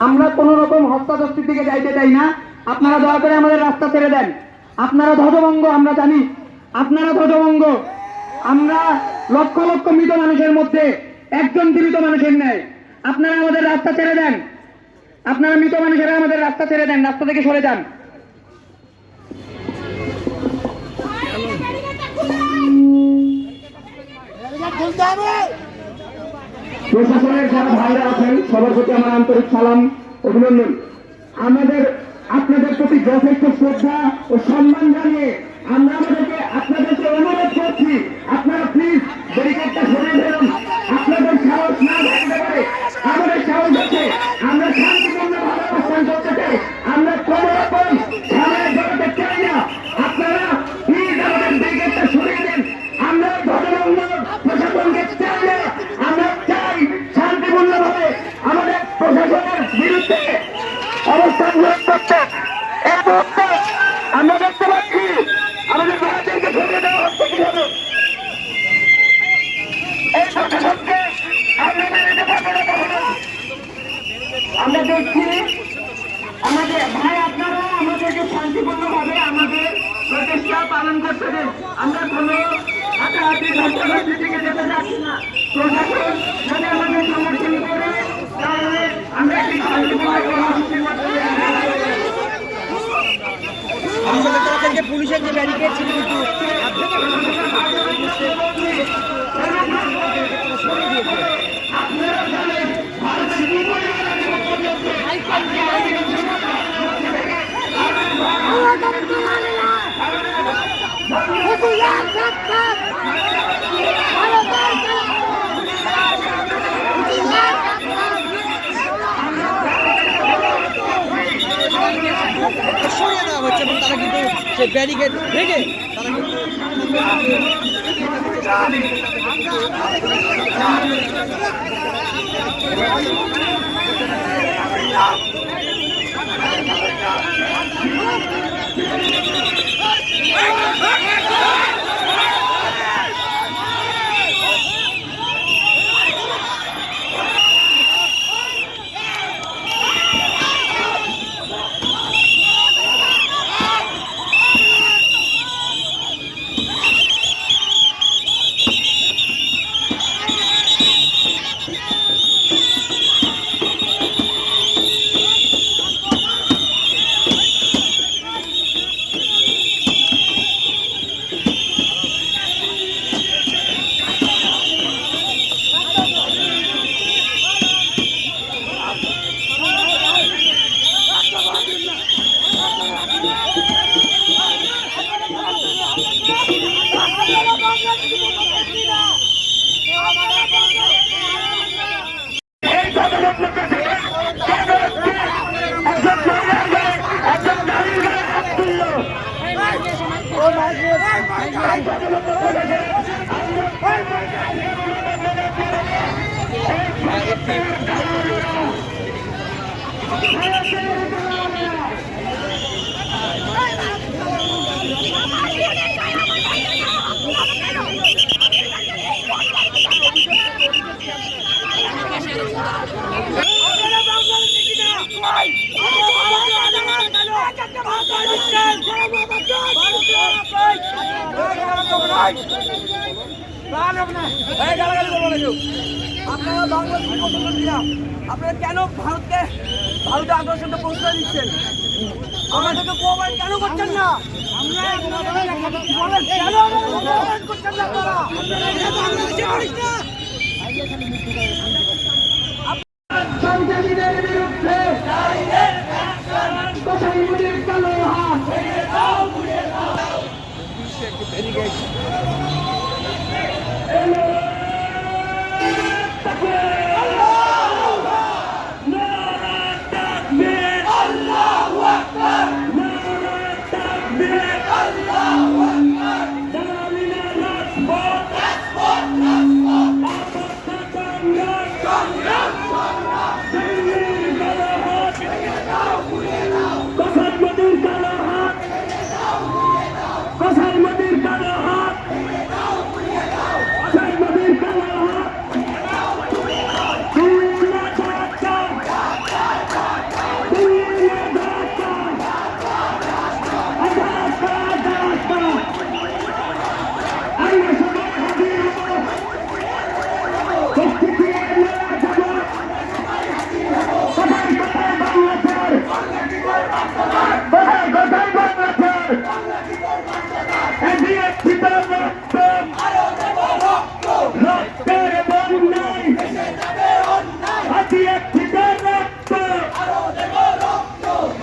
আমরা কোন রকম হস্তাধস্তির দিকে যাইতে চাই না। আপনারা দয়া করে আমাদের রাস্তা ছেড়ে দেন। আপনারা ধ্বজভঙ্গ, আমরা জানি আপনারা ধ্বজভঙ্গ। আমরা লক্ষ লক্ষ মৃত মানুষের মধ্যে একজন জীবিত মানুষের নেয়। আপনারা আমাদের রাস্তা ছেড়ে দেন। আপনারা মৃত মানুষেরা আমাদের রাস্তা ছেড়ে দেন, রাস্তা থেকে সরে যান। প্রশাসনের যারা ভাইরা আছেন সবার প্রতি আমার আন্তরিক সালাম, অভিনন্দন। আপনাদের প্রতি যথেষ্ট শ্রদ্ধা ও সম্মান জানিয়ে আমরা আপনাদেরকে অনুরোধ করছি, আপনারা প্লিজ ব্যারিকেডটা সরিয়ে ফেলুন। আপনাদের সাহস না থাকতে পারে, আমাদের সাহস আছে। আমরা শান্তিপূর্ণভাবে অবস্থান করতে চাই, আমরা কোন রকম ঝামেলা জড়াতে চাই না। আপনারা প্লিজ আমাদের ব্যারিকেডটা সরিয়ে দেন। আমরা ধর্মবঙ্গ প্রশাসনকে চাই না, আমরা চাই শান্তিপূর্ণভাবে আমাদের প্রশাসনের বিরুদ্ধে অবস্থান গ্রহণ করতে। আমরা দেখতে পাচ্ছি আমাদের ভারতকে সরিয়ে দেওয়া হচ্ছে কিভাবে। এই প্রশাসনকে আমরা মেনে নিতে পারবো না কখনো। আমরা দেখছি আমাদের ভাই, আপনারা আমাদেরকে শান্তিপূর্ণভাবে আমাদের প্রচেষ্টা পালন করতে দেন। আমরা কোনো হাতাহাতি ধস্তাধস্তির দিকে যেতে যাচ্ছি না। প্রশাসন যদি আমাদের সমর্থন করে তাহলে আমরা একটি শান্তিপূর্ণ কর্মসূচির মাধ্যমে পুলিশের যে ব্যারিকেড ছিল কিন্তু সরিয়ে দেওয়া হচ্ছে এবং তারা কিন্তু সেই ব্যারিকেড ভেঙে তারা আপনারা বাংলাদেশের মুসলমানরা আপনারা কেন ভারতে আগ্রাসনটা প্রশ্রয় দিচ্ছেন? আমাদেরকে কোঅপারেট কেন করছেন না? করছেন না সন্ত্রাসীদের বিরুদ্ধে রক্ত রক্তের বন্যায় হাতিয়ার থেকে রক্ত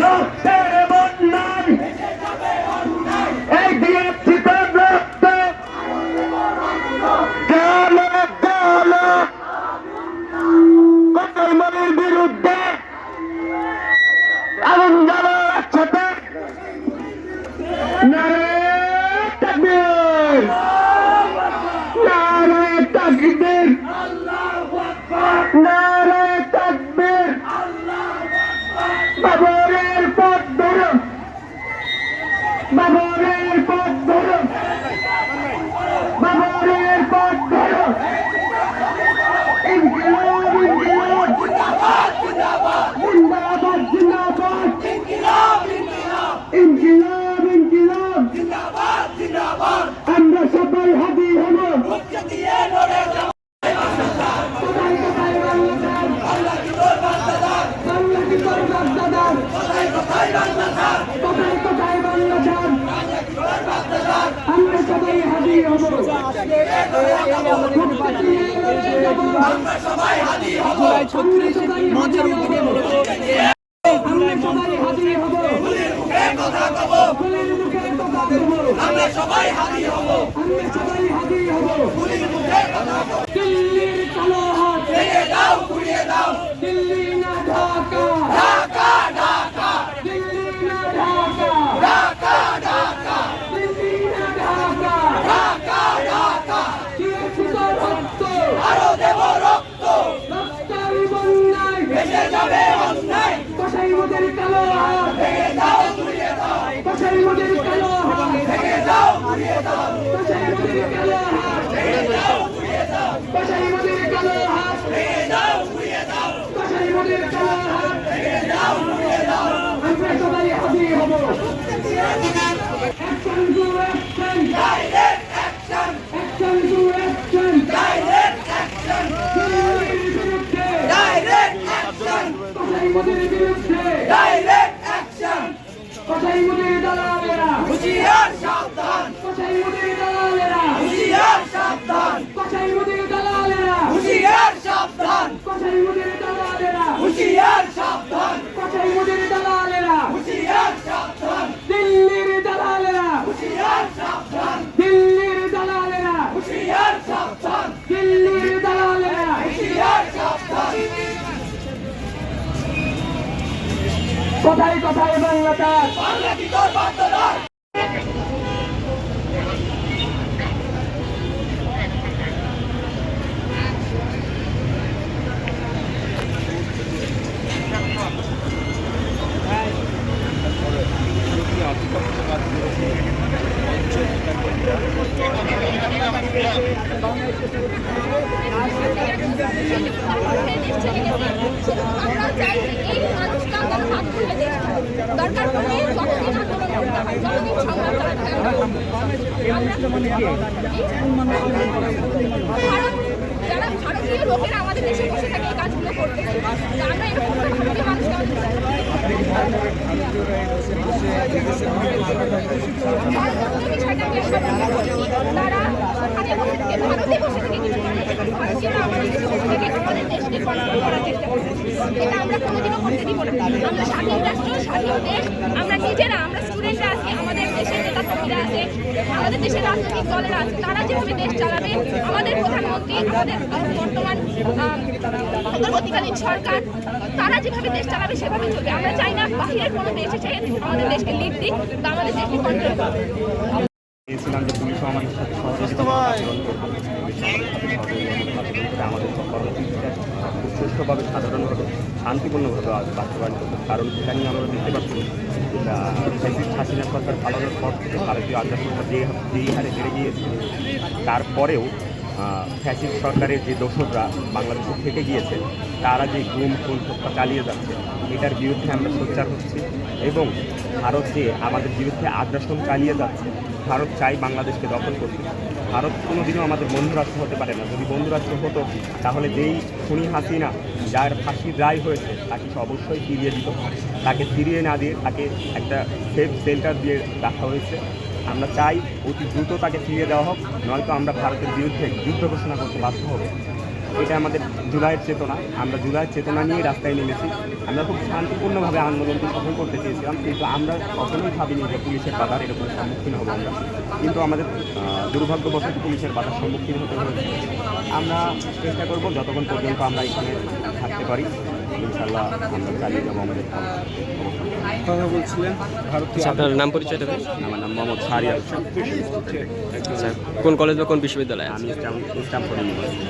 রক্তের বন্যায় এই বিএফসিতে রক্ত কালো কালো কর্মীর বিরুদ্ধে আগুন জ্বালো একসাথে নারে তাকবীর নারে তাকবীর নারে তাকবীর বাবরের পথ ধরো বাবরের পথ ধরো বাবরের পথ ধরো ইনকিলাব ইনকিলাব জিন্দাবাদ জিন্দাবাদ ইনকিলাব ইনকিলাব আমরা সবাই হাদি হব আমরা সবাই হাদি হব মঞ্চের উদ্যোগে আমরা সবাই হাদি হব আমরা সবাই হাদি হব দিল্লির কালো হাত ভেঙে দাও ঘুরিয়ে দাও দিল্লি না ঢাকা ঢাকা ঢাকা দিল্লি না ঢাকা ঢাকা ঢাকা দিল্লি না ঢাকা ঢাকা ঢাকা রক্ত আরো দেব রক্ত রক্তের বন্যায় ভেসে যাবে অন্যায় কসাই মোদের কালো হাত ভেঙে দাও ঘুরিয়ে দাও কসাই মোদের কালো হাত ভেঙে দাও ঘুরিয়ে দাও কসাই মোদের কালো হাত ভেঙে দাও ঘুরিয়ে দাও কসাই মোদের কালো হাত ভেঙে দাও ঘুরিয়ে দাও কসাই মোদের কালো হাত ভেঙে দাও ঘুরিয়ে দাও আমরা সবাই হাদি হব action to action direct action action to action direct action দিল্লির বিরুদ্ধে ডাইরেক্ট অ্যাকশন কসাই মোদের বিরুদ্ধে ডাইরেক্ট অ্যাকশন কসাই মোদের দালালেরা হুঁশিয়ার সাবধান কসাই মোদের দালালেরা হুঁশিয়ার সাবধান কসাই মোদের দালালেরা হুঁশিয়ার সাবধান কসাই মোদের দালালেরা হুঁশিয়ার সাবধান কসাই মোদের দালালেরা হুঁশিয়ার সাবধান দিল্লির দালালেরা হুঁশিয়ার সাবধান দিল্লির দালালেরা হুঁশিয়ার সাবধান দিল্লির দালালেরা হুঁশিয়ার সাবধান কোথায় কোথায় বাংলাদেশ বাংলা কি তোর বার্তাদার আমরা চাই এই মানুষটা দরকার পড়লে যতদিন আন্দোলন করতে হয় যতদিন সংগ্রাম চালাতে হয় যারা ভারতীয় লোকেরা আমাদের দেশে বসে থাকে এই কাজগুলো করতেছে আমরা এরকম ভারতীয় মানুষকে তারা ভারতে বসে থেকে কিছু ভারতীয়রা আমাদের দেশে বসে থেকে আমাদের দেশকে কন্ট্রোল করার চেষ্টা করছে এটা আমরা কোনোদিনও করতে দিব না আমরা স্বাধীন রাষ্ট্র স্বাধীন দেশ আমরা নিজেরা আমরা স্টুডেন্টরা আছি আমাদের দেশের নেতা কর্মীরা আছে আমাদের দেশের রাজনৈতিক দলেরা আছে তারা যেভাবে দেশ চালাবে আমাদের প্রধানমন্ত্রী আমাদের বর্তমান অন্তর্বর্তীকালীন সরকার তারা যেভাবে দেশ চালাবে সেভাবে চলবে আমরা চাই না বাহিরের কোনো দেশ এসে আমাদের দেশকে লিড দিক বা আমাদের দেশকে কন্ট্রোল করবে চেয়েছিলাম যে পুলিশও আমাদের সাথে সহযোগিতা আচরণ করবে আমাদের কর্মসূচিটা খুব সুষ্ঠুভাবে সাধারণভাবে শান্তিপূর্ণভাবে বাস্তবায়ন করবে কারণ এখানে আমরা দেখতে পাচ্ছি হাসিনা সরকার পালানোর পর থেকে ভারতীয় আগ্রাসনটা যেই হারে বেড়ে গিয়েছে তারপরেও ফ্যাসিস্ট সরকারের যে দোসররা বাংলাদেশে থেকে গিয়েছে তারা যে গুম খুন হত্যা চালিয়ে যাচ্ছে এটার বিরুদ্ধে আমরা সোচ্চার হচ্ছি এবং ভারত যে আমাদের বিরুদ্ধে আগ্রাসন চালিয়ে যাচ্ছে ভারত চাই বাংলাদেশকে দখল করতে ভারত কোনোদিনও আমাদের বন্ধুরাষ্ট্র হতে পারে না যদি বন্ধুরাষ্ট্র হতো তাহলে যেই খুনি হাসিনা যার ফাঁসির রায় হয়েছে তাকে অবশ্যই ফিরিয়ে দিত তাকে ফিরিয়ে না দিয়ে তাকে একটা সেফ সেল্টার দিয়ে রাখা হয়েছে আমরা চাই অতি দ্রুত তাকে ফিরিয়ে দেওয়া হোক, নয়তো আমরা ভারতের বিরুদ্ধে যুদ্ধ ঘোষণা করতে বাধ্য হব। এটা আমাদের জুলাইয়ের চেতনা, আমরা জুলাইয়ের চেতনা নিয়ে রাস্তায় নেমেছি। আমরা খুব শান্তিপূর্ণভাবে আন্দোলনটি সফল করতে চেয়েছিলাম, কিন্তু আমরা কখনোই ভাবিনি যে পুলিশের বাধার এরকম সম্মুখীন হবো আমরা। কিন্তু আমাদের দুর্ভাগ্যবশত পুলিশের বাধার সম্মুখীন হতে হয়েছে। আমরা চেষ্টা করব যতক্ষণ পর্যন্ত আমরা এখানে থাকতে পারি, ইনশাল্লাহ আমরা চালিয়ে যাবো আমাদের কথা বলছিলেন ভারতীয় আপনার নাম পরিচয়টা দিন। আমার নাম মোহাম্মদ শাহরিয়ার। আচ্ছা, কোন কলেজ বা কোন বিশ্ববিদ্যালয়ে? আমি ইসলামপুর ইউনিভার্সিটি।